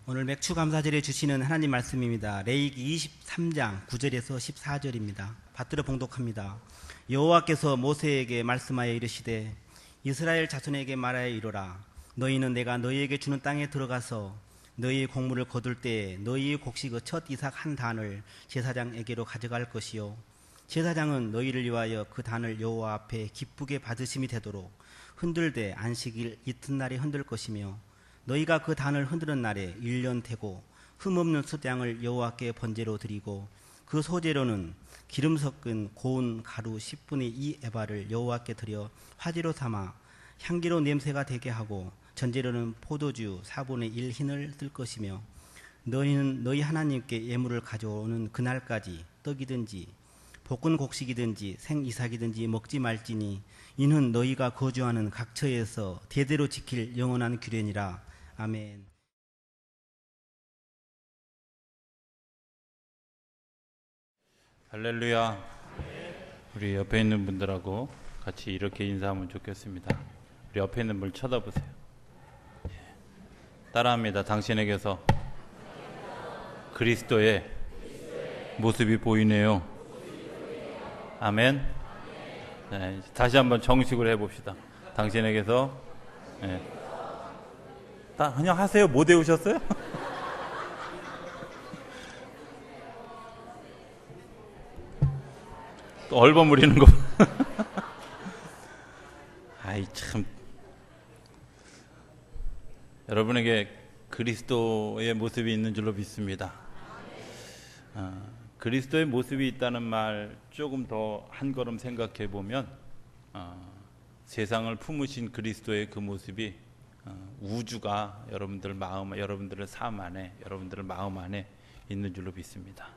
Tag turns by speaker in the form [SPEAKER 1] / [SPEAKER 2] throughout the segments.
[SPEAKER 1] 오늘 맥주 감사절에 주시는 하나님 말씀입니다. 레위기 23장 9절에서 14절입니다. 받들어 봉독합니다. 여호와께서 모세에게 말씀하여 이르시되 이스라엘 자손에게 말하여 이르라. 너희는 내가 너희에게 주는 땅에 들어가서 너희의 곡물을 거둘 때에 너희의 곡식의 첫 이삭 한 단을 제사장에게로 가져갈 것이요 제사장은 너희를 위하여 그 단을 여호와 앞에 기쁘게 받으심이 되도록 흔들되 안식일 이튿날에 흔들 것이며 너희가 그 단을 흔드는 날에 1년 되고 흠없는 숫양을 여호와께 번제로 드리고 그 소제로는 기름 섞은 고운 가루 10분의 2 에바를 여호와께 드려 화제로 삼아 향기로 냄새가 되게 하고 전제로는 포도주 4분의 1 흰을 뜰 것이며 너희는 너희 하나님께 예물을 가져오는 그날까지 떡이든지 볶은 곡식이든지 생이삭이든지 먹지 말지니 이는 너희가 거주하는 각처에서 대대로 지킬 영원한 규례니라. 아멘.
[SPEAKER 2] 할렐루야. 우리 옆에 있는 분들하고 같이 이렇게 인사하면 좋겠습니다. 우리 옆에 있는 분 쳐다보세요. 따라합니다. 당신에게서 그리스도의 모습이 보이네요. 아멘. 네, 다시 한번 정식으로 해봅시다. 당신에게서 그냥 하세요. 못 외우셨어요? 또 얼버무리는 거. 아이 참. 여러분에게 그리스도의 모습이 있는 줄로 믿습니다. 그리스도의 모습이 있다는 말 조금 더 한 걸음 생각해 보면 세상을 품으신 그리스도의 그 모습이 우주가 여러분들 마음, 여러분들의 삶 안에, 여러분들의 마음 안에 있는 줄로 믿습니다.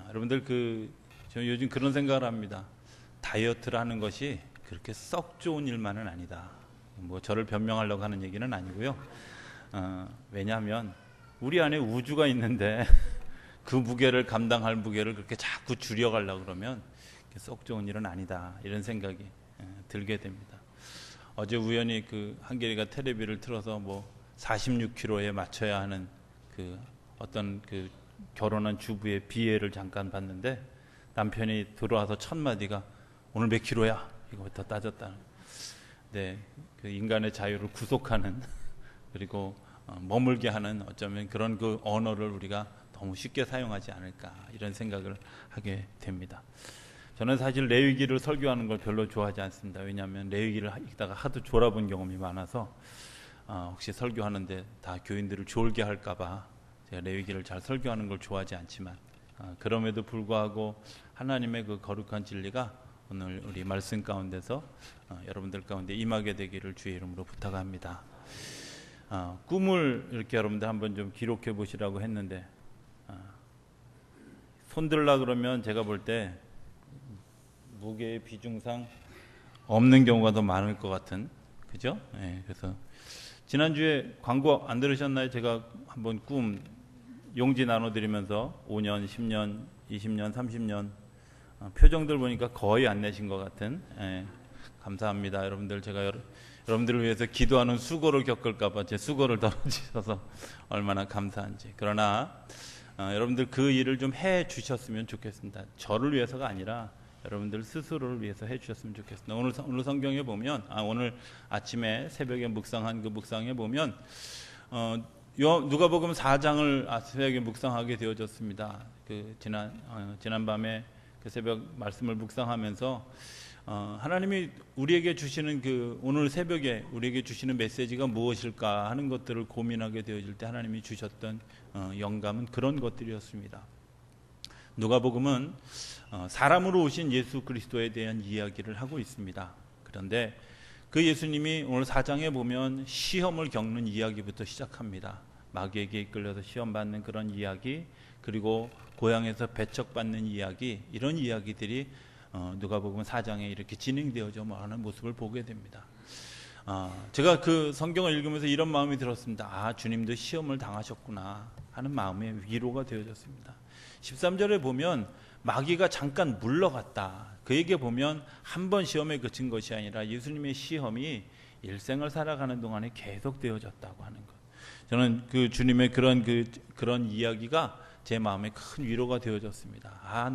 [SPEAKER 2] 여러분들 저는 요즘 그런 생각을 합니다. 다이어트를 하는 것이 그렇게 썩 좋은 일만은 아니다. 뭐 저를 변명하려고 하는 얘기는 아니고요. 왜냐하면 우리 안에 우주가 있는데 그 무게를 감당할 무게를 그렇게 자꾸 줄여가려고 그러면 썩 좋은 일은 아니다. 이런 생각이 들게 됩니다. 어제 우연히 한결이가 테레비를 틀어서 46kg에 맞춰야 하는 어떤 결혼한 주부의 비애를 잠깐 봤는데 남편이 들어와서 첫 마디가 오늘 몇 킬로야? 이거부터 따졌다는. 네, 인간의 자유를 구속하는 그리고 머물게 하는 어쩌면 그런 언어를 우리가 너무 쉽게 사용하지 않을까 이런 생각을 하게 됩니다. 저는 사실 레위기를 설교하는 걸 별로 좋아하지 않습니다. 왜냐하면 레위기를 읽다가 하도 졸아본 경험이 많아서 혹시 설교하는데 다 교인들을 졸게 할까봐 제가 레위기를 잘 설교하는 걸 좋아하지 않지만 그럼에도 불구하고 하나님의 그 거룩한 진리가 오늘 우리 말씀 가운데서 여러분들 가운데 임하게 되기를 주의 이름으로 부탁합니다. 꿈을 이렇게 여러분들 한번 좀 기록해 보시라고 했는데 손들라 그러면 제가 볼 때 무게의 비중상 없는 경우가 더 많을 것 같은, 그죠? 네, 그래서 지난주에 광고 안 들으셨나요? 제가 한번 꿈 용지 나눠드리면서 5년, 10년, 20년, 30년 표정들 보니까 거의 안 내신 것 같은. 감사합니다. 여러분들 제가 여러분들을 위해서 기도하는 수고를 겪을까봐 제 수고를 덜어주셔서 얼마나 감사한지. 그러나 여러분들 그 일을 좀 해주셨으면 좋겠습니다. 저를 위해서가 아니라 여러분들 스스로를 위해서 해주셨으면 좋겠습니다. 오늘 성경에 보면 오늘 아침에 새벽에 묵상한 그 묵상에 보면 누가복음 4장을 새벽에 묵상하게 되어졌습니다. 지난 밤에 그 새벽 말씀을 묵상하면서 하나님이 우리에게 주시는 오늘 새벽에 우리에게 주시는 메시지가 무엇일까 하는 것들을 고민하게 되어질 때 하나님이 주셨던 영감은 그런 것들이었습니다. 누가복음은 사람으로 오신 예수 그리스도에 대한 이야기를 하고 있습니다. 그런데 그 예수님이 오늘 4장에 보면 시험을 겪는 이야기부터 시작합니다. 마귀에게 이끌려서 시험받는 그런 이야기, 그리고 고향에서 배척받는 이야기, 이런 이야기들이 누가복음 4장에 이렇게 진행되어져 하는 모습을 보게 됩니다. 제가 그 성경을 읽으면서 이런 마음이 들었습니다. 주님도 시험을 당하셨구나 하는 마음에 위로가 되어졌습니다. 13절에 보면 마귀가 잠깐 물러갔다. 그에게 보면 한 번 시험에 그친 것이 아니라 예수님의 시험이 일생을 살아가는 동안에 계속 되어졌다고 하는 것. 저는 그 주님의 그런 이야기가 제 마음에 큰 위로가 되어졌습니다.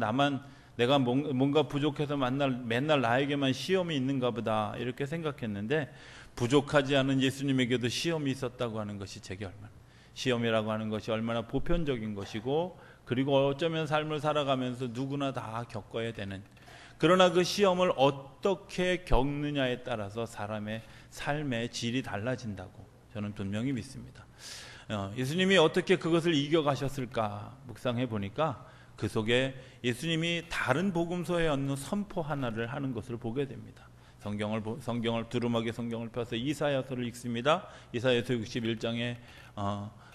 [SPEAKER 2] 내가 뭔가 부족해서 맨날 나에게만 시험이 있는가 보다 이렇게 생각했는데, 부족하지 않은 예수님에게도 시험이 있었다고 하는 것이 제게 얼마나, 시험이라고 하는 것이 얼마나 보편적인 것이고, 그리고 어쩌면 삶을 살아가면서 누구나 다 겪어야 되는, 그러나 그 시험을 어떻게 겪느냐에 따라서 사람의 삶의 질이 달라진다고 저는 분명히 믿습니다. 예수님이 어떻게 그것을 이겨가셨을까 묵상해 보니까 그 속에 예수님이 다른 복음서에 없는 선포 하나를 하는 것을 보게 됩니다. 성경을 두루마기 성경을 펴서 이사야서를 읽습니다. 이사야서 61장에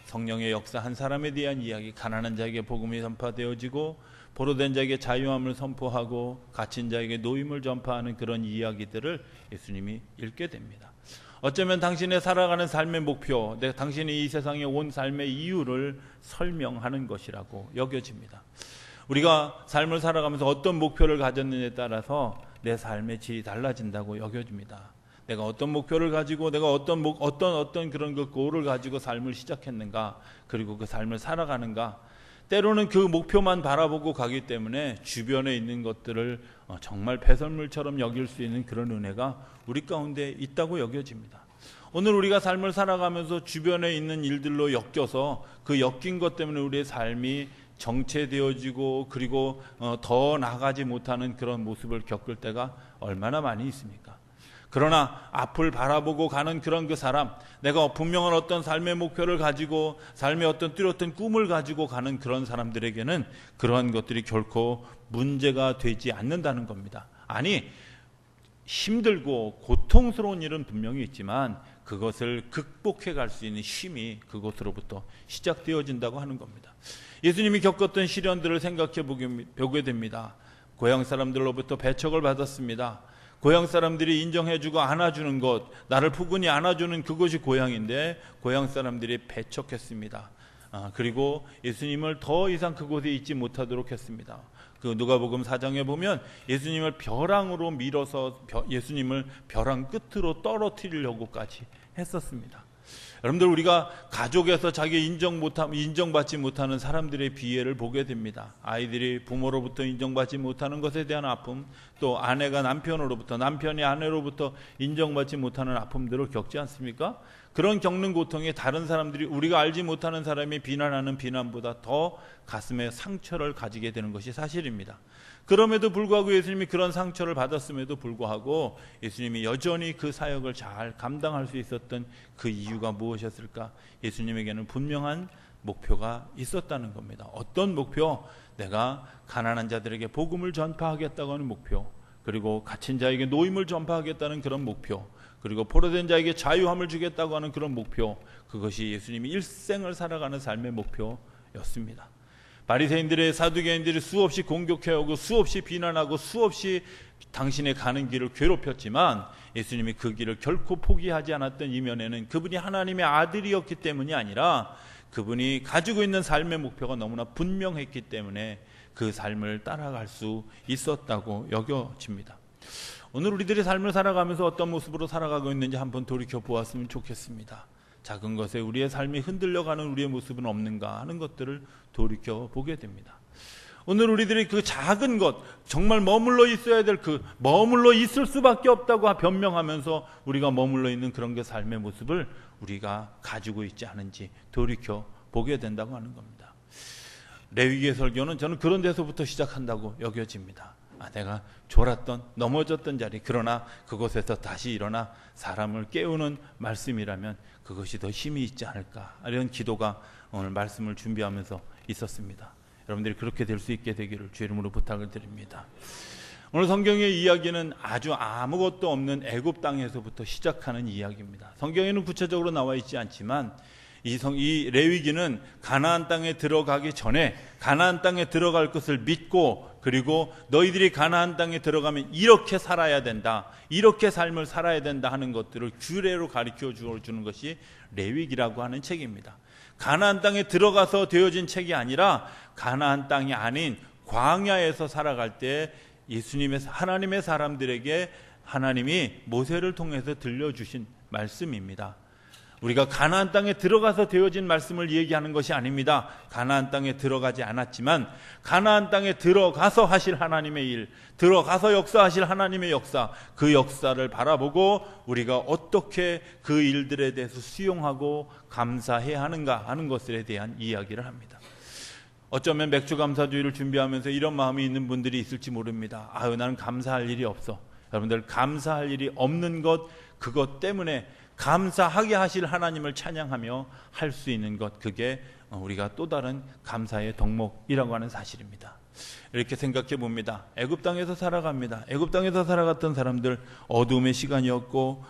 [SPEAKER 2] 성령의 역사, 한 사람에 대한 이야기, 가난한 자에게 복음이 전파되어지고 포로된 자에게 자유함을 선포하고 갇힌 자에게 노임을 전파하는 그런 이야기들을 예수님이 읽게 됩니다. 어쩌면 당신의 살아가는 삶의 목표, 당신이 이 세상에 온 삶의 이유를 설명하는 것이라고 여겨집니다. 우리가 삶을 살아가면서 어떤 목표를 가졌느냐에 따라서 내 삶의 질이 달라진다고 여겨집니다. 내가 어떤 목표를 가지고, 내가 어떤 그런 그 고를 가지고 삶을 시작했는가, 그리고 그 삶을 살아가는가. 때로는 그 목표만 바라보고 가기 때문에 주변에 있는 것들을 정말 배설물처럼 여길 수 있는 그런 은혜가 우리 가운데 있다고 여겨집니다. 오늘 우리가 삶을 살아가면서 주변에 있는 일들로 엮여서 그 엮인 것 때문에 우리의 삶이 정체되어지고, 그리고 더 나가지 못하는 그런 모습을 겪을 때가 얼마나 많이 있습니까? 그러나 앞을 바라보고 가는 그런 그 사람, 내가 분명한 어떤 삶의 목표를 가지고 삶의 어떤 뚜렷한 꿈을 가지고 가는 그런 사람들에게는 그러한 것들이 결코 문제가 되지 않는다는 겁니다. 아니, 힘들고 고통스러운 일은 분명히 있지만 그것을 극복해 갈 수 있는 힘이 그것으로부터 시작되어진다고 하는 겁니다. 예수님이 겪었던 시련들을 생각해 보게 됩니다. 고향 사람들로부터 배척을 받았습니다. 고향 사람들이 인정해주고 안아주는 것, 나를 푸근히 안아주는 그것이 고향인데 고향 사람들이 배척했습니다. 그리고 예수님을 더 이상 그곳에 있지 못하도록 했습니다. 그 누가복음 4장에 보면 예수님을 벼랑으로 밀어서 예수님을 벼랑 끝으로 떨어뜨리려고까지 했었습니다. 여러분들, 우리가 가족에서 자기 인정받지 못하는 사람들의 비애를 보게 됩니다. 아이들이 부모로부터 인정받지 못하는 것에 대한 아픔, 또 아내가 남편으로부터, 남편이 아내로부터 인정받지 못하는 아픔들을 겪지 않습니까? 그런 겪는 고통에 다른 사람들이, 우리가 알지 못하는 사람이 비난하는 비난보다 더 가슴에 상처를 가지게 되는 것이 사실입니다. 그럼에도 불구하고 예수님이 그런 상처를 받았음에도 불구하고 예수님이 여전히 그 사역을 잘 감당할 수 있었던 그 이유가 무엇이었을까? 예수님에게는 분명한 목표가 있었다는 겁니다. 어떤 목표? 내가 가난한 자들에게 복음을 전파하겠다고 하는 목표, 그리고 갇힌 자에게 노임을 전파하겠다는 그런 목표, 그리고 포로된 자에게 자유함을 주겠다고 하는 그런 목표, 그것이 예수님이 일생을 살아가는 삶의 목표였습니다. 바리새인들의, 사두개인들이 수없이 공격해오고 수없이 비난하고 수없이 당신의 가는 길을 괴롭혔지만 예수님이 그 길을 결코 포기하지 않았던 이면에는 그분이 하나님의 아들이었기 때문이 아니라 그분이 가지고 있는 삶의 목표가 너무나 분명했기 때문에 그 삶을 따라갈 수 있었다고 여겨집니다. 오늘 우리들이 삶을 살아가면서 어떤 모습으로 살아가고 있는지 한번 돌이켜 보았으면 좋겠습니다. 작은 것에 우리의 삶이 흔들려가는 우리의 모습은 없는가 하는 것들을 돌이켜 보게 됩니다. 오늘 우리들이 그 작은 것, 정말 머물러 있어야 될 머물러 있을 수밖에 없다고 변명하면서 우리가 머물러 있는 그런 게 삶의 모습을 우리가 가지고 있지 않은지 돌이켜 보게 된다고 하는 겁니다. 레위기의 설교는 저는 그런 데서부터 시작한다고 여겨집니다. 내가 졸았던, 넘어졌던 자리, 그러나 그곳에서 다시 일어나 사람을 깨우는 말씀이라면 그것이 더 힘이 있지 않을까, 이런 기도가 오늘 말씀을 준비하면서 있었습니다. 여러분들이 그렇게 될 수 있게 되기를 주 이름으로 부탁을 드립니다. 오늘 성경의 이야기는 아주 아무것도 없는 애굽 땅에서부터 시작하는 이야기입니다. 성경에는 구체적으로 나와 있지 않지만 이 레위기는 가나안 땅에 들어가기 전에 가나안 땅에 들어갈 것을 믿고, 그리고 너희들이 가나안 땅에 들어가면 이렇게 살아야 된다, 이렇게 삶을 살아야 된다 하는 것들을 규례로 가르쳐 주는 것이 레위기라고 하는 책입니다. 가나안 땅에 들어가서 되어진 책이 아니라 가나안 땅이 아닌 광야에서 살아갈 때 하나님의 사람들에게 하나님이 모세를 통해서 들려주신 말씀입니다. 우리가 가나안 땅에 들어가서 되어진 말씀을 얘기하는 것이 아닙니다. 가나안 땅에 들어가지 않았지만 가나안 땅에 들어가서 하실 하나님의 일, 들어가서 역사하실 하나님의 역사, 그 역사를 바라보고 우리가 어떻게 그 일들에 대해서 수용하고 감사해야 하는가 하는 것들에 대한 이야기를 합니다. 어쩌면 맥주 감사주의를 준비하면서 이런 마음이 있는 분들이 있을지 모릅니다. 아유, 나는 감사할 일이 없어. 여러분들, 감사할 일이 없는 것, 그것 때문에 감사하게 하실 하나님을 찬양하며 할 수 있는 것, 그게 우리가 또 다른 감사의 덕목이라고 하는 사실입니다. 이렇게 생각해 봅니다. 애굽 땅에서 살아갑니다. 애굽 땅에서 살아갔던 사람들, 어두움의 시간이었고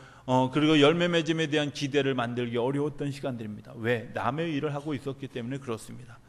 [SPEAKER 2] 그리고 열매 맺음에 대한 기대를 만들기 어려웠던 시간들입니다. 왜? 남의 일을 하고 있었기 때문에 그렇습니다.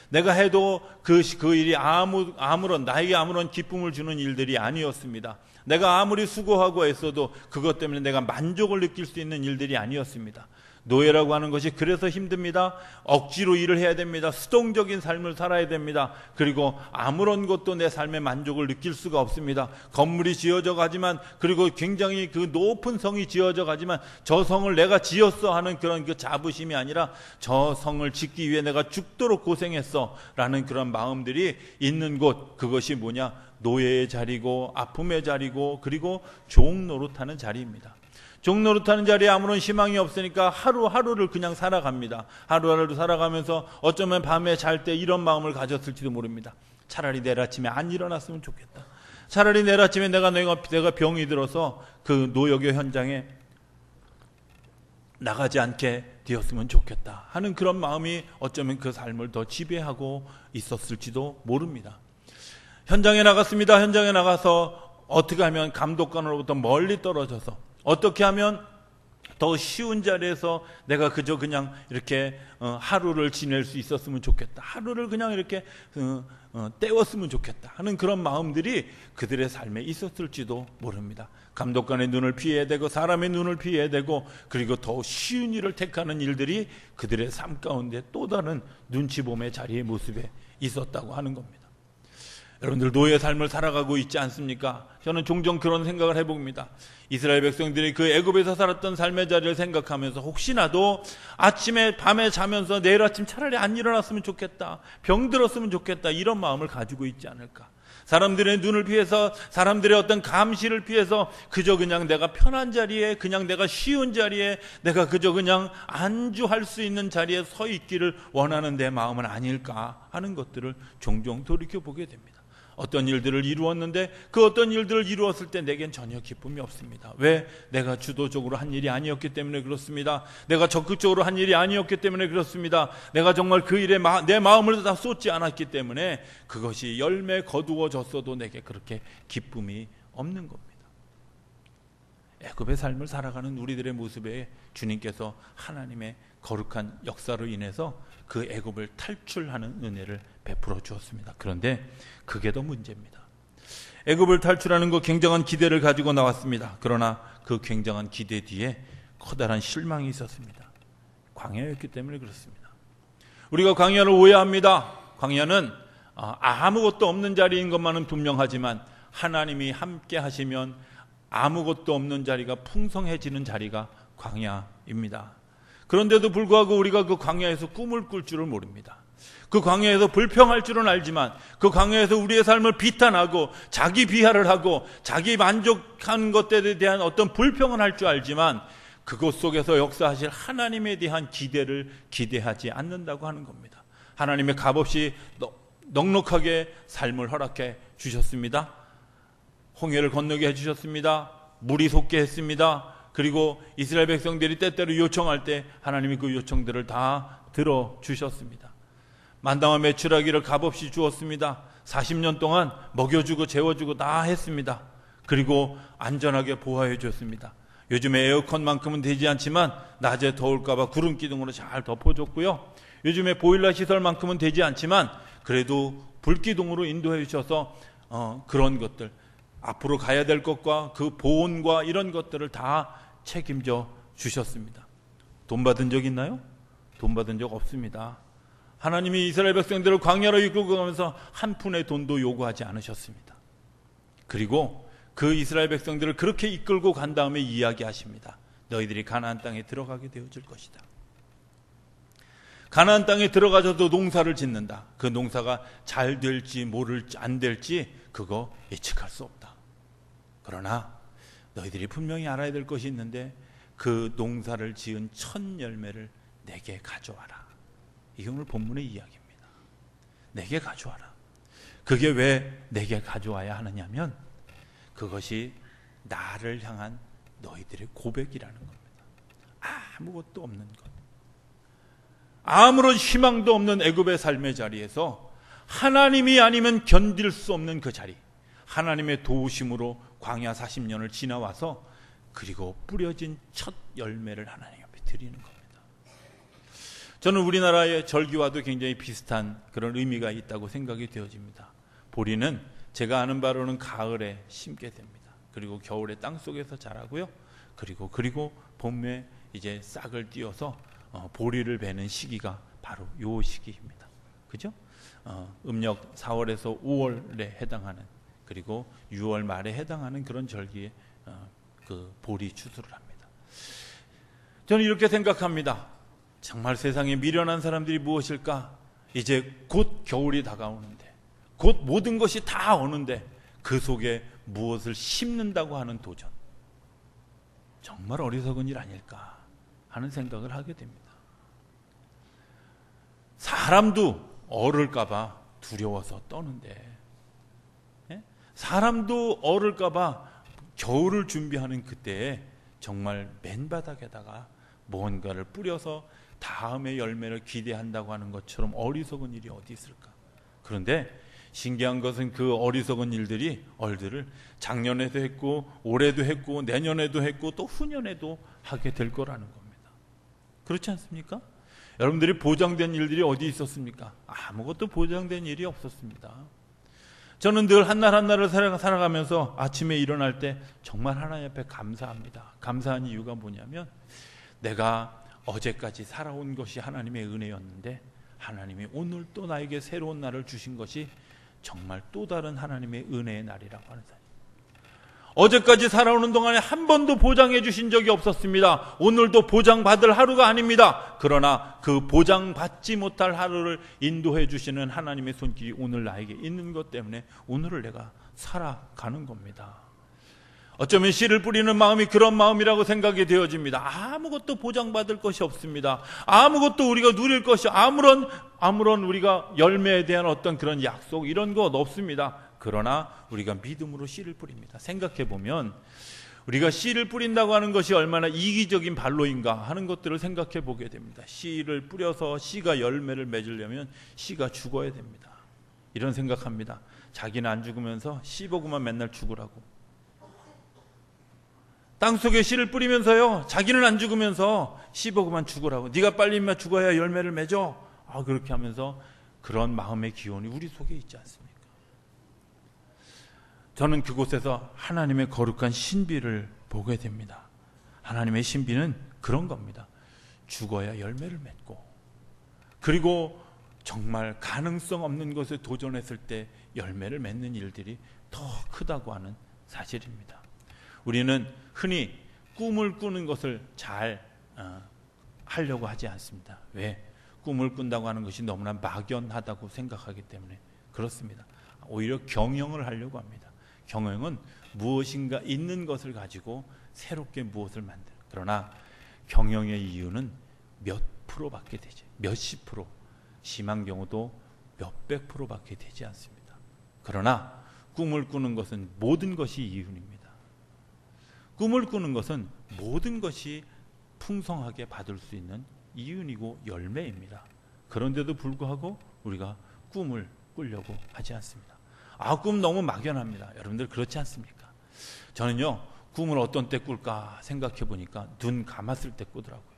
[SPEAKER 2] 내가 해도 그 일이 아무런 나에게 아무런 기쁨을 주는 일들이 아니었습니다. 내가 아무리 수고하고 애써도 그것 때문에 내가 만족을 느낄 수 있는 일들이 아니었습니다. 노예라고 하는 것이 그래서 힘듭니다. 억지로 일을 해야 됩니다. 수동적인 삶을 살아야 됩니다. 그리고 아무런 것도 내 삶에 만족을 느낄 수가 없습니다. 건물이 지어져 가지만, 그리고 굉장히 그 높은 성이 지어져 가지만 저 성을 내가 지었어 하는 그런 그 자부심이 아니라 저 성을 짓기 위해 내가 죽도록 고생했어 라는 그런 마음들이 있는 곳, 그것이 뭐냐? 노예의 자리고 아픔의 자리고 그리고 종 노릇하는 자리입니다. 종 노릇하는 자리에 아무런 희망이 없으니까 하루하루를 그냥 살아갑니다. 하루하루를 살아가면서 어쩌면 밤에 잘 때 이런 마음을 가졌을지도 모릅니다. 차라리 내일 아침에 안 일어났으면 좋겠다. 차라리 내일 아침에 내가 병이 들어서 그 노역의 현장에 나가지 않게 되었으면 좋겠다 하는 그런 마음이 어쩌면 그 삶을 더 지배하고 있었을지도 모릅니다. 현장에 나갔습니다. 현장에 나가서 어떻게 하면 감독관으로부터 멀리 떨어져서 어떻게 하면 더 쉬운 자리에서 내가 그저 그냥 이렇게 하루를 지낼 수 있었으면 좋겠다. 하루를 그냥 이렇게 때웠으면 좋겠다 하는 그런 마음들이 그들의 삶에 있었을지도 모릅니다. 감독관의 눈을 피해야 되고 사람의 눈을 피해야 되고 그리고 더 쉬운 일을 택하는 일들이 그들의 삶 가운데 또 다른 눈치봄의 자리의 모습에 있었다고 하는 겁니다. 여러분들, 노예 삶을 살아가고 있지 않습니까? 저는 종종 그런 생각을 해봅니다. 이스라엘 백성들이 그 애굽에서 살았던 삶의 자리를 생각하면서 혹시나도 아침에 밤에 자면서 내일 아침 차라리 안 일어났으면 좋겠다, 병들었으면 좋겠다, 이런 마음을 가지고 있지 않을까. 사람들의 눈을 피해서, 사람들의 어떤 감시를 피해서 그저 그냥 내가 편한 자리에, 그냥 내가 쉬운 자리에, 내가 그저 그냥 안주할 수 있는 자리에 서 있기를 원하는 내 마음은 아닐까 하는 것들을 종종 돌이켜보게 됩니다. 어떤 일들을 이루었는데 그 어떤 일들을 이루었을 때 내겐 전혀 기쁨이 없습니다. 왜? 내가 주도적으로 한 일이 아니었기 때문에 그렇습니다. 내가 적극적으로 한 일이 아니었기 때문에 그렇습니다. 내가 정말 그 일에 내 마음을 다 쏟지 않았기 때문에 그것이 열매 거두어졌어도 내게 그렇게 기쁨이 없는 겁니다. 애굽의 삶을 살아가는 우리들의 모습에 주님께서 하나님의 거룩한 역사로 인해서 그 애굽을 탈출하는 은혜를 베풀어 주었습니다. 그런데 그게 더 문제입니다. 애굽을 탈출하는 거 굉장한 기대를 가지고 나왔습니다. 그러나 그 굉장한 기대 뒤에 커다란 실망이 있었습니다. 광야였기 때문에 그렇습니다. 우리가 광야를 오해합니다. 광야는 아무것도 없는 자리인 것만은 분명하지만 하나님이 함께 하시면 아무것도 없는 자리가 풍성해지는 자리가 광야입니다. 그런데도 불구하고 우리가 그 광야에서 꿈을 꿀 줄을 모릅니다. 그 광야에서 불평할 줄은 알지만, 그 광야에서 우리의 삶을 비탄하고 자기 비하를 하고 자기 만족한 것들에 대한 어떤 불평은 할 줄 알지만 그곳 속에서 역사하실 하나님에 대한 기대를 기대하지 않는다고 하는 겁니다. 하나님의 값없이 넉넉하게 삶을 허락해 주셨습니다. 홍해를 건너게 해주셨습니다. 물이 솟게 했습니다. 그리고 이스라엘 백성들이 때때로 요청할 때 하나님이 그 요청들을 다 들어주셨습니다. 만당과 메추라기를 값없이 주었습니다. 40년 동안 먹여주고 재워주고 다 했습니다. 그리고 안전하게 보호해 줬습니다. 요즘에 에어컨만큼은 되지 않지만 낮에 더울까 봐 구름 기둥으로 잘 덮어줬고요. 요즘에 보일러 시설만큼은 되지 않지만 그래도 불기둥으로 인도해 주셔서 그런 것들, 앞으로 가야 될 것과 그 보온과 이런 것들을 다 책임져 주셨습니다. 돈 받은 적 있나요? 돈 받은 적 없습니다. 하나님이 이스라엘 백성들을 광야로 이끌고 가면서 한 푼의 돈도 요구하지 않으셨습니다. 그리고 그 이스라엘 백성들을 그렇게 이끌고 간 다음에 이야기하십니다. 너희들이 가나안 땅에 들어가게 되어질 것이다. 가나안 땅에 들어가서도 농사를 짓는다. 그 농사가 잘 될지 모를지 안 될지 그거 예측할 수 없다. 그러나 너희들이 분명히 알아야 될 것이 있는데 그 농사를 지은 첫 열매를 내게 가져와라. 이게 오늘 본문의 이야기입니다. 내게 가져와라. 그게 왜 내게 가져와야 하느냐면 그것이 나를 향한 너희들의 고백이라는 겁니다. 아무것도 없는 것, 아무런 희망도 없는 애굽의 삶의 자리에서 하나님이 아니면 견딜 수 없는 그 자리, 하나님의 도우심으로 광야 40년을 지나와서 그리고 뿌려진 첫 열매를 하나님 앞에 드리는 겁니다. 저는 우리나라의 절기와도 굉장히 비슷한 그런 의미가 있다고 생각이 되어집니다. 보리는 제가 아는 바로는 가을에 심게 됩니다. 그리고 겨울에 땅속에서 자라고요. 그리고 봄에 이제 싹을 띄어서 보리를 베는 시기가 바로 요 시기입니다. 그죠? 음력 4월에서 5월에 해당하는, 그리고 6월 말에 해당하는 그런 절기에 그 보리 추수를 합니다. 저는 이렇게 생각합니다. 정말 세상에 미련한 사람들이 무엇일까? 이제 곧 겨울이 다가오는데, 곧 모든 것이 다 오는데 그 속에 무엇을 심는다고 하는 도전, 정말 어리석은 일 아닐까 하는 생각을 하게 됩니다. 사람도 얼을까봐 두려워서 떠는데, 사람도 얼을까봐 겨울을 준비하는 그때에 정말 맨바닥에다가 무언가를 뿌려서 다음의 열매를 기대한다고 하는 것처럼 어리석은 일이 어디 있을까? 그런데 신기한 것은 그 어리석은 얼들을 작년에도 했고 올해도 했고 내년에도 했고 또 후년에도 하게 될 거라는 겁니다. 그렇지 않습니까? 여러분들이 보장된 일들이 어디 있었습니까? 아무것도 보장된 일이 없었습니다. 저는 늘 한날 한날을 살아가면서 아침에 일어날 때 정말 하나님 앞에 감사합니다. 감사한 이유가 뭐냐면 내가 어제까지 살아온 것이 하나님의 은혜였는데 하나님이 오늘 또 나에게 새로운 날을 주신 것이 정말 또 다른 하나님의 은혜의 날이라고 하는 사실. 어제까지 살아오는 동안에 한 번도 보장해 주신 적이 없었습니다. 오늘도 보장받을 하루가 아닙니다. 그러나 그 보장받지 못할 하루를 인도해 주시는 하나님의 손길이 오늘 나에게 있는 것 때문에 오늘을 내가 살아가는 겁니다. 어쩌면 씨를 뿌리는 마음이 그런 마음이라고 생각이 되어집니다. 아무것도 보장받을 것이 없습니다. 아무것도 우리가 누릴 것이, 아무런 우리가 열매에 대한 어떤 그런 약속 이런 것 없습니다. 그러나 우리가 믿음으로 씨를 뿌립니다. 생각해 보면 우리가 씨를 뿌린다고 하는 것이 얼마나 이기적인 발로인가 하는 것들을 생각해 보게 됩니다. 씨를 뿌려서 씨가 열매를 맺으려면 씨가 죽어야 됩니다. 이런 생각합니다. 자기는 안 죽으면서 씨 보고만 맨날 죽으라고. 땅속에 씨를 뿌리면서요, 자기는 안 죽으면서 씨 보고만 죽으라고. 네가 빨리 인마 죽어야 열매를 맺어. 그렇게 하면서 그런 마음의 기원이 우리 속에 있지 않습니까? 저는 그곳에서 하나님의 거룩한 신비를 보게 됩니다. 하나님의 신비는 그런 겁니다. 죽어야 열매를 맺고, 그리고 정말 가능성 없는 것에 도전했을 때 열매를 맺는 일들이 더 크다고 하는 사실입니다. 우리는 흔히 꿈을 꾸는 것을 잘 하려고 하지 않습니다. 왜? 꿈을 꾼다고 하는 것이 너무나 막연하다고 생각하기 때문에 그렇습니다. 오히려 경영을 하려고 합니다. 경영은 무엇인가 있는 것을 가지고 새롭게 무엇을 만드는. 그러나 경영의 이유는 몇 프로밖에 되지, 몇십 프로, 심한 경우도 몇백 프로밖에 되지 않습니다. 그러나 꿈을 꾸는 것은 모든 것이 이윤입니다. 꿈을 꾸는 것은 모든 것이 풍성하게 받을 수 있는 이윤이고 열매입니다. 그런데도 불구하고 우리가 꿈을 꾸려고 하지 않습니다. 꿈 너무 막연합니다. 여러분들 그렇지 않습니까? 저는요, 꿈을 어떤 때 꿀까 생각해 보니까 눈 감았을 때 꾸더라고요.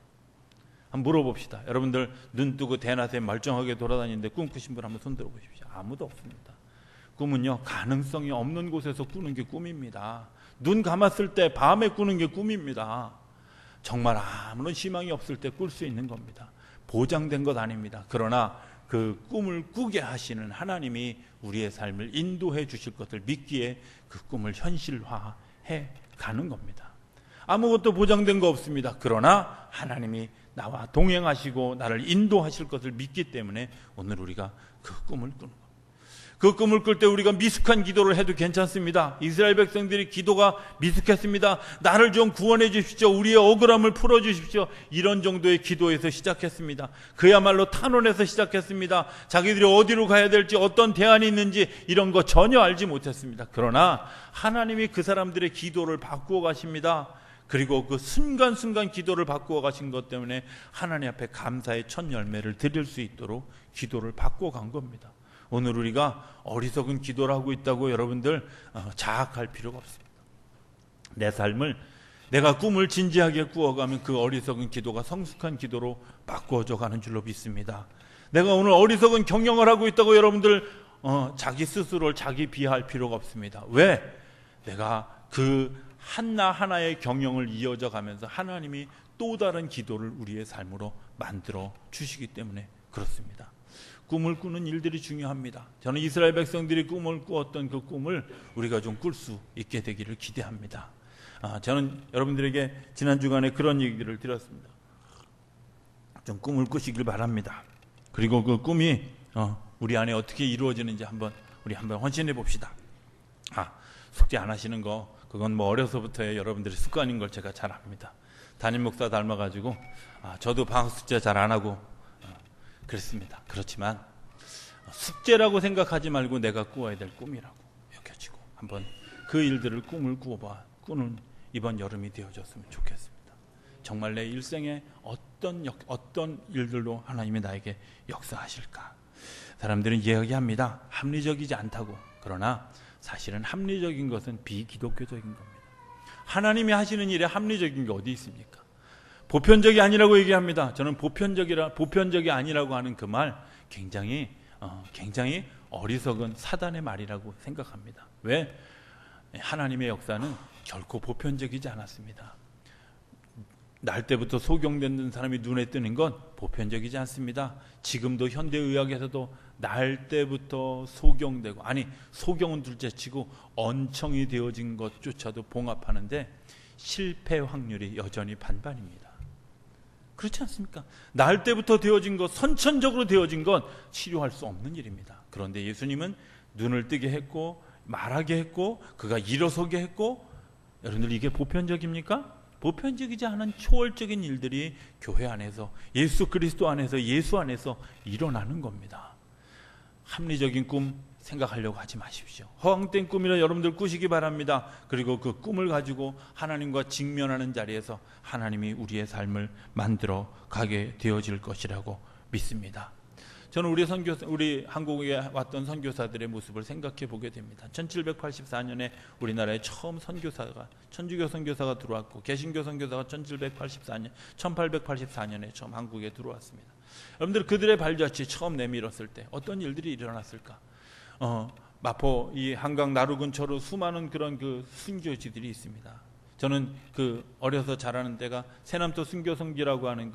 [SPEAKER 2] 한번 물어봅시다. 여러분들 눈 뜨고 대낮에 멀쩡하게 돌아다니는데 꿈 꾸신 분 한번 손 들어 보십시오. 아무도 없습니다. 꿈은요, 가능성이 없는 곳에서 꾸는 게 꿈입니다. 눈 감았을 때 밤에 꾸는 게 꿈입니다. 정말 아무런 희망이 없을 때 꿀 수 있는 겁니다. 보장된 것 아닙니다. 그러나 그 꿈을 꾸게 하시는 하나님이 우리의 삶을 인도해 주실 것을 믿기에 그 꿈을 현실화해 가는 겁니다. 아무것도 보장된 거 없습니다. 그러나 하나님이 나와 동행하시고 나를 인도하실 것을 믿기 때문에 오늘 우리가 그 꿈을 꾸는 겁니다. 그 꿈을 꿀 때 우리가 미숙한 기도를 해도 괜찮습니다. 이스라엘 백성들이 기도가 미숙했습니다. 나를 좀 구원해 주십시오. 우리의 억울함을 풀어 주십시오. 이런 정도의 기도에서 시작했습니다. 그야말로 탄원에서 시작했습니다. 자기들이 어디로 가야 될지, 어떤 대안이 있는지 이런 거 전혀 알지 못했습니다. 그러나 하나님이 그 사람들의 기도를 바꾸어 가십니다. 그리고 그 순간순간 기도를 바꾸어 가신 것 때문에 하나님 앞에 감사의 첫 열매를 드릴 수 있도록 기도를 바꾸어 간 겁니다. 오늘 우리가 어리석은 기도를 하고 있다고 여러분들 자학할 필요가 없습니다. 내 삶을, 내가 꿈을 진지하게 꾸어가면 그 어리석은 기도가 성숙한 기도로 바꾸어져 가는 줄로 믿습니다. 내가 오늘 어리석은 경영을 하고 있다고 여러분들 자기 스스로를 자기 비하할 필요가 없습니다. 왜? 내가 그 하나하나의 경영을 이어져 가면서 하나님이 또 다른 기도를 우리의 삶으로 만들어 주시기 때문에 그렇습니다. 꿈을 꾸는 일들이 중요합니다. 저는 이스라엘 백성들이 꿈을 꾸었던 그 꿈을 우리가 좀 꿀 수 있게 되기를 기대합니다. 저는 여러분들에게 지난 주간에 그런 얘기를 드렸습니다. 좀 꿈을 꾸시길 바랍니다. 그리고 그 꿈이 우리 안에 어떻게 이루어지는지 우리 한번 헌신해 봅시다. 숙제 안 하시는 거 그건 뭐 어려서부터의 여러분들의 습관인 걸 제가 잘 압니다. 담임 목사 닮아가지고 저도 방학 숙제 잘 안 하고 그렇습니다. 그렇지만 숙제라고 생각하지 말고 내가 꾸어야 될 꿈이라고 여겨지고 한번 그 일들을 꿈을 꾸는 이번 여름이 되어졌으면 좋겠습니다. 정말 내 일생에 어떤 일들로 하나님이 나에게 역사하실까? 사람들은 이야기합니다. 합리적이지 않다고. 그러나 사실은 합리적인 것은 비기독교적인 겁니다. 하나님이 하시는 일에 합리적인 게 어디 있습니까? 보편적이 아니라고 얘기합니다. 저는 보편적이 아니라고 하는 그 말 굉장히 어리석은 사단의 말이라고 생각합니다. 왜? 하나님의 역사는 결코 보편적이지 않았습니다. 날 때부터 소경된 사람이 눈에 뜨는 건 보편적이지 않습니다. 지금도 현대의학에서도 날 때부터 소경되고, 소경은 둘째치고 언청이 되어진 것조차도 봉합하는데 실패 확률이 여전히 반반입니다. 그렇지 않습니까? 날 때부터 되어진 것, 선천적으로 되어진 건 치료할 수 없는 일입니다. 그런데 예수님은 눈을 뜨게 했고 말하게 했고 그가 일어서게 했고, 여러분들 이게 보편적입니까? 보편적이지 않은 초월적인 일들이 교회 안에서, 예수 그리스도 안에서, 예수 안에서 일어나는 겁니다. 합리적인 꿈 생각하려고 하지 마십시오. 허황된 꿈이라 여러분들 꾸시기 바랍니다. 그리고 그 꿈을 가지고 하나님과 직면하는 자리에서 하나님이 우리의 삶을 만들어 가게 되어질 것이라고 믿습니다. 저는 우리 한국에 왔던 선교사들의 모습을 생각해 보게 됩니다. 1784년에 우리나라에 처음 천주교 선교사가 들어왔고, 개신교 선교사가 1884년에 처음 한국에 들어왔습니다. 여러분들 그들의 발자취 처음 내밀었을 때 어떤 일들이 일어났을까? 마포 이 한강 나루 근처로 수많은 그런 그 순교지들이 있습니다. 저는 그 어려서 자라는 때가 새남도 순교성지라고 하는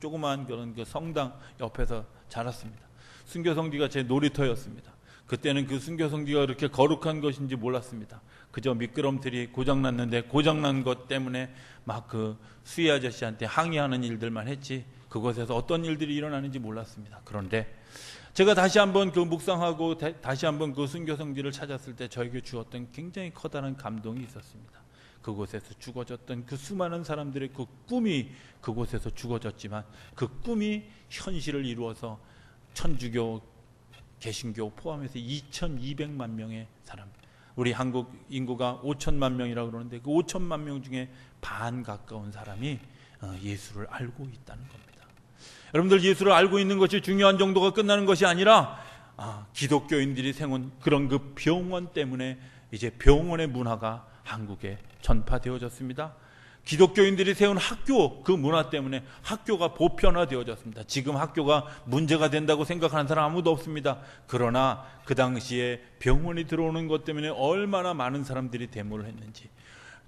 [SPEAKER 2] 조그마한 그런 그 성당 옆에서 자랐습니다. 순교성지가 제 놀이터였습니다. 그때는 그 순교성지가 그렇게 거룩한 것인지 몰랐습니다. 그저 미끄럼틀이 고장났는데 고장난 것 때문에 막 그 수위 아저씨한테 항의하는 일들만 했지 그곳에서 어떤 일들이 일어나는지 몰랐습니다. 그런데 제가 다시 한번 그 묵상하고 다시 한번 그 순교성지를 찾았을 때 저에게 주었던 굉장히 커다란 감동이 있었습니다. 그곳에서 죽어졌던 그 수많은 사람들의 그 꿈이 그곳에서 죽어졌지만 그 꿈이 현실을 이루어서 천주교, 개신교 포함해서 2200만 명의 사람, 우리 한국 인구가 5천만 명이라고 그러는데 그 5천만 명 중에 반 가까운 사람이 예수를 알고 있다는 겁니다. 여러분들 예수를 알고 있는 것이 중요한 정도가 끝나는 것이 아니라 기독교인들이 세운 그런 그 병원 때문에 이제 병원의 문화가 한국에 전파되어졌습니다. 기독교인들이 세운 학교 그 문화 때문에 학교가 보편화되어졌습니다. 지금 학교가 문제가 된다고 생각하는 사람 아무도 없습니다. 그러나 그 당시에 병원이 들어오는 것 때문에 얼마나 많은 사람들이 데모를 했는지,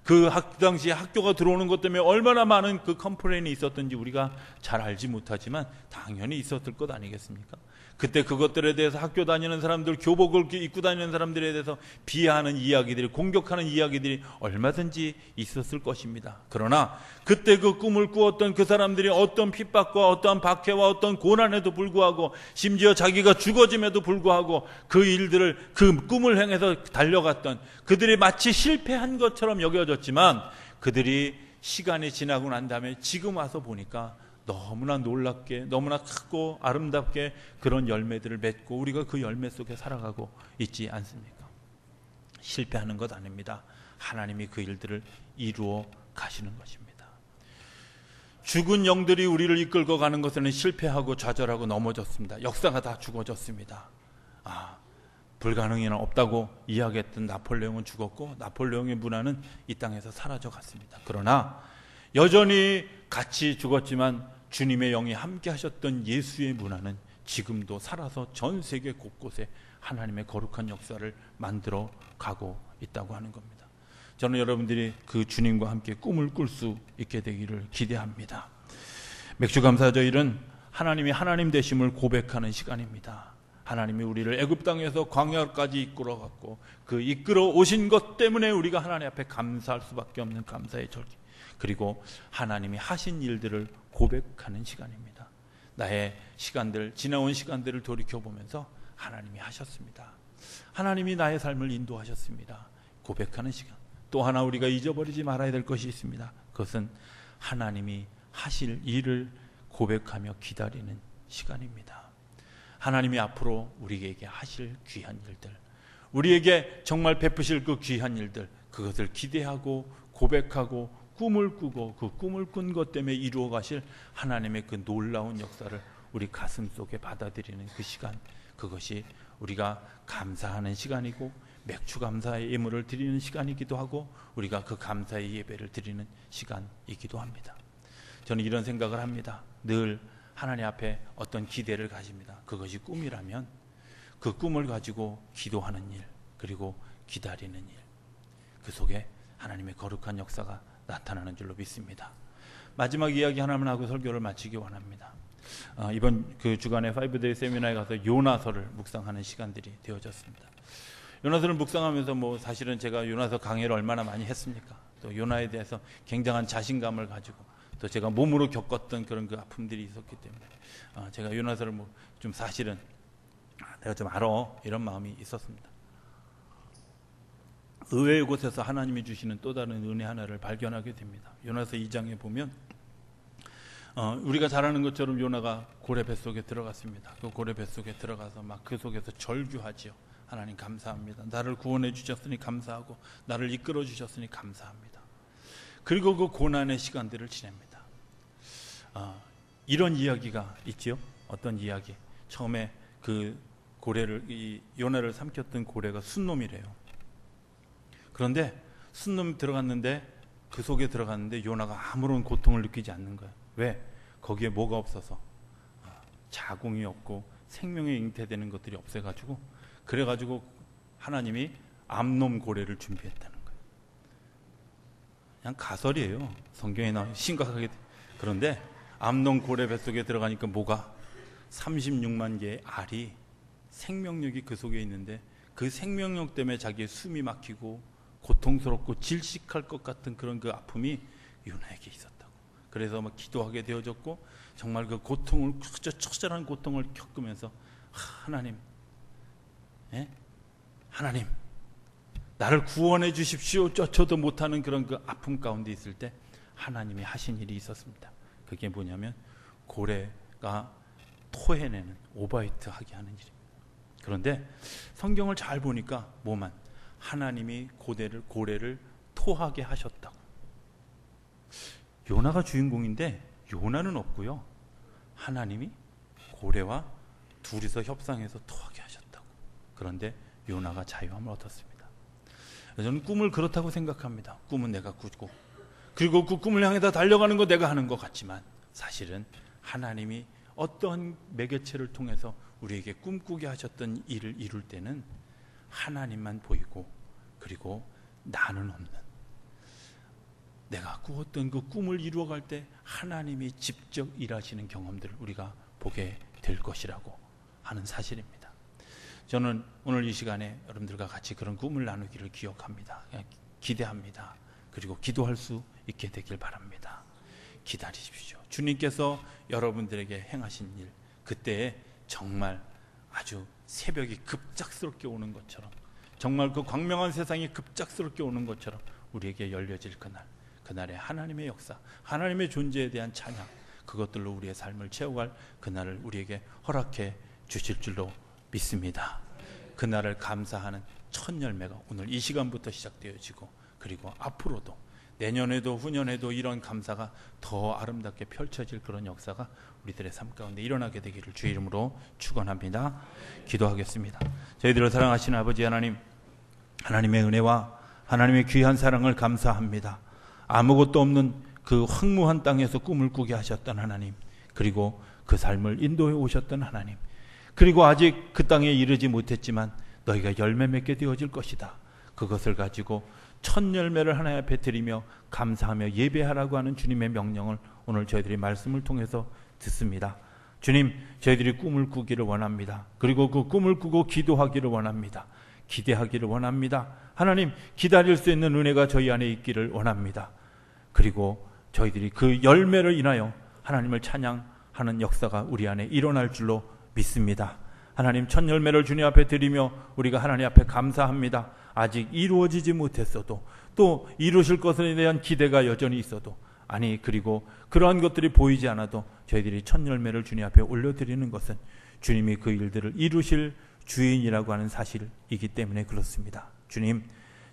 [SPEAKER 2] 그 당시에 학교가 들어오는 것 때문에 얼마나 많은 그 컴플레인이 있었던지 우리가 잘 알지 못하지만 당연히 있었을 것 아니겠습니까? 그때 그것들에 대해서 학교 다니는 사람들, 교복을 입고 다니는 사람들에 대해서 비하하는 이야기들이, 공격하는 이야기들이 얼마든지 있었을 것입니다. 그러나 그때 그 꿈을 꾸었던 그 사람들이 어떤 핍박과 어떠한 박해와 어떤 고난에도 불구하고, 심지어 자기가 죽어짐에도 불구하고 그 일들을, 그 꿈을 향해서 달려갔던 그들이 마치 실패한 것처럼 여겨졌지만, 그들이 시간이 지나고 난 다음에 지금 와서 보니까 너무나 놀랍게, 너무나 크고 아름답게 그런 열매들을 맺고 우리가 그 열매 속에 살아가고 있지 않습니까? 실패하는 것 아닙니다. 하나님이 그 일들을 이루어 가시는 것입니다. 죽은 영들이 우리를 이끌고 가는 것에는 실패하고 좌절하고 넘어졌습니다. 역사가 다 죽어졌습니다. 불가능에는 없다고 이야기했던 나폴레옹은 죽었고, 나폴레옹의 문화는 이 땅에서 사라져 갔습니다. 그러나 여전히 같이 죽었지만 주님의 영이 함께 하셨던 예수의 문화는 지금도 살아서 전 세계 곳곳에 하나님의 거룩한 역사를 만들어 가고 있다고 하는 겁니다. 저는 여러분들이 그 주님과 함께 꿈을 꿀 수 있게 되기를 기대합니다. 맥주감사절은 하나님이 하나님 되심을 고백하는 시간입니다. 하나님이 우리를 애굽 땅에서 광야까지 이끌어 갔고, 그 이끌어 오신 것 때문에 우리가 하나님 앞에 감사할 수밖에 없는 감사의 절기, 그리고 하나님이 하신 일들을 고백하는 시간입니다. 나의 시간들, 지나온 시간들을 돌이켜보면서 하나님이 하셨습니다. 하나님이 나의 삶을 인도하셨습니다. 고백하는 시간. 또 하나 우리가 잊어버리지 말아야 될 것이 있습니다. 그것은 하나님이 하실 일을 고백하며 기다리는 시간입니다. 하나님이 앞으로 우리에게 하실 귀한 일들, 우리에게 정말 베푸실 그 귀한 일들, 그것을 기대하고 고백하고 꿈을 꾸고, 그 꿈을 꾼 것 때문에 이루어 가실 하나님의 그 놀라운 역사를 우리 가슴 속에 받아들이는 그 시간, 그것이 우리가 감사하는 시간이고, 맥주 감사의 예물을 드리는 시간이기도 하고, 우리가 그 감사의 예배를 드리는 시간이기도 합니다. 저는 이런 생각을 합니다. 늘 하나님 앞에 어떤 기대를 가집니다. 그것이 꿈이라면 그 꿈을 가지고 기도하는 일, 그리고 기다리는 일, 그 속에 하나님의 거룩한 역사가 나타나는 줄로 믿습니다. 마지막 이야기 하나만 하고 설교를 마치기 원합니다. 이번 그 주간의 5데이 세미나에 가서 요나서를 묵상하는 시간들이 되어졌습니다. 요나서를 묵상하면서 사실은 제가 요나서 강해를 얼마나 많이 했습니까? 또 요나에 대해서 굉장한 자신감을 가지고, 또 제가 몸으로 겪었던 그런 그 아픔들이 있었기 때문에 제가 요나서를 좀 사실은 내가 좀 알아, 이런 마음이 있었습니다. 의외의 곳에서 하나님이 주시는 또 다른 은혜 하나를 발견하게 됩니다. 요나서 2장에 보면 우리가 잘 아는 것처럼 요나가 고래 뱃속에 들어갔습니다. 그 고래 뱃속에 들어가서 막 그 속에서 절규하지요. 하나님 감사합니다. 나를 구원해 주셨으니 감사하고, 나를 이끌어 주셨으니 감사합니다. 그리고 그 고난의 시간들을 지냅니다. 이런 이야기가 있지요. 어떤 이야기? 처음에 그 고래를, 이 요나를 삼켰던 고래가 순놈이래요. 그런데 순놈이 들어갔는데, 그 속에 들어갔는데 요나가 아무런 고통을 느끼지 않는 거예요. 왜? 거기에 뭐가 없어서, 자궁이 없고 생명에 잉태되는 것들이 없어가지고, 그래가지고 하나님이 암놈 고래를 준비했다는 거예요. 그냥 가설이에요. 성경에 나와 심각하게. 그런데 암놈 고래 뱃속에 들어가니까 뭐가? 36만 개의 알이, 생명력이 그 속에 있는데, 그 생명력 때문에 자기의 숨이 막히고 고통스럽고 질식할 것 같은 그런 그 아픔이 요나에게 있었다고. 그래서 막 기도하게 되어졌고, 정말 그 고통을, 처절한 고통을 겪으면서 하나님, 하나님, 나를 구원해 주십시오. 쫓아도 못하는 그런 그 아픔 가운데 있을 때 하나님이 하신 일이 있었습니다. 그게 뭐냐면 고래가 토해내는, 오바이트 하게 하는 일입니다. 그런데 성경을 잘 보니까 뭐만? 하나님이 고래를 토하게 하셨다고. 요나가 주인공인데 요나는 없고요. 하나님이 고래와 둘이서 협상해서 토하게 하셨다고. 그런데 요나가 자유함을 얻었습니다. 저는 꿈을 그렇다고 생각합니다. 꿈은 내가 꾸고, 그리고 그 꿈을 향해 다 달려가는 거 내가 하는 것 같지만, 사실은 하나님이 어떤 매개체를 통해서 우리에게 꿈꾸게 하셨던 일을 이룰 때는 하나님만 보이고, 그리고 나는 없는, 내가 꾸었던 그 꿈을 이루어갈 때 하나님이 직접 일하시는 경험들을 우리가 보게 될 것이라고 하는 사실입니다. 저는 오늘 이 시간에 여러분들과 같이 그런 꿈을 나누기를 기대합니다. 그리고 기도할 수 있게 되길 바랍니다. 기다리십시오. 주님께서 여러분들에게 행하신 일, 그때에 정말 아주 새벽이 급작스럽게 오는 것처럼, 정말 그 광명한 세상이 급작스럽게 오는 것처럼 우리에게 열려질 그날의 하나님의 역사, 하나님의 존재에 대한 찬양, 그것들로 우리의 삶을 채워갈 그날을 우리에게 허락해 주실 줄로 믿습니다. 그날을 감사하는 첫 열매가 오늘 이 시간부터 시작되어지고, 그리고 앞으로도 내년에도 후년에도 이런 감사가 더 아름답게 펼쳐질 그런 역사가 우리들의 삶 가운데 일어나게 되기를 주의 이름으로 축원합니다. 기도하겠습니다. 저희들을 사랑하시는 아버지 하나님, 하나님의 은혜와 하나님의 귀한 사랑을 감사합니다. 아무것도 없는 그 황무한 땅에서 꿈을 꾸게 하셨던 하나님, 그리고 그 삶을 인도해 오셨던 하나님, 그리고 아직 그 땅에 이르지 못했지만 너희가 열매 맺게 되어질 것이다. 그것을 가지고 첫 열매를 하나님 앞에 드리며 감사하며 예배하라고 하는 주님의 명령을 오늘 저희들이 말씀을 통해서 듣습니다. 주님, 저희들이 꿈을 꾸기를 원합니다. 그리고 그 꿈을 꾸고 기도하기를 원합니다. 기대하기를 원합니다. 하나님, 기다릴 수 있는 은혜가 저희 안에 있기를 원합니다. 그리고 저희들이 그 열매를 인하여 하나님을 찬양하는 역사가 우리 안에 일어날 줄로 믿습니다. 하나님, 첫 열매를 주님 앞에 드리며 우리가 하나님 앞에 감사합니다. 아직 이루어지지 못했어도, 또 이루실 것에 대한 기대가 여전히 있어도, 아니 그리고 그러한 것들이 보이지 않아도 저희들이 첫 열매를 주님 앞에 올려드리는 것은 주님이 그 일들을 이루실 주인이라고 하는 사실이기 때문에 그렇습니다. 주님,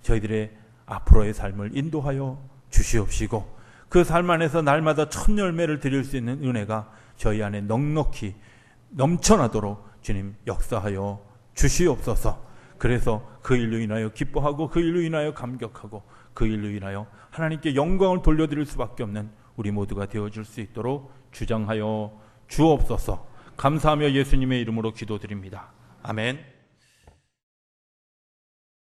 [SPEAKER 2] 저희들의 앞으로의 삶을 인도하여 주시옵시고, 그 삶 안에서 날마다 첫 열매를 드릴 수 있는 은혜가 저희 안에 넉넉히 넘쳐나도록 주님 역사하여 주시옵소서. 그래서 그 일로 인하여 기뻐하고, 그 일로 인하여 감격하고, 그 일로 인하여 하나님께 영광을 돌려드릴 수밖에 없는 우리 모두가 되어줄 수 있도록 주장하여 주옵소서. 감사하며 예수님의 이름으로 기도드립니다. 아멘.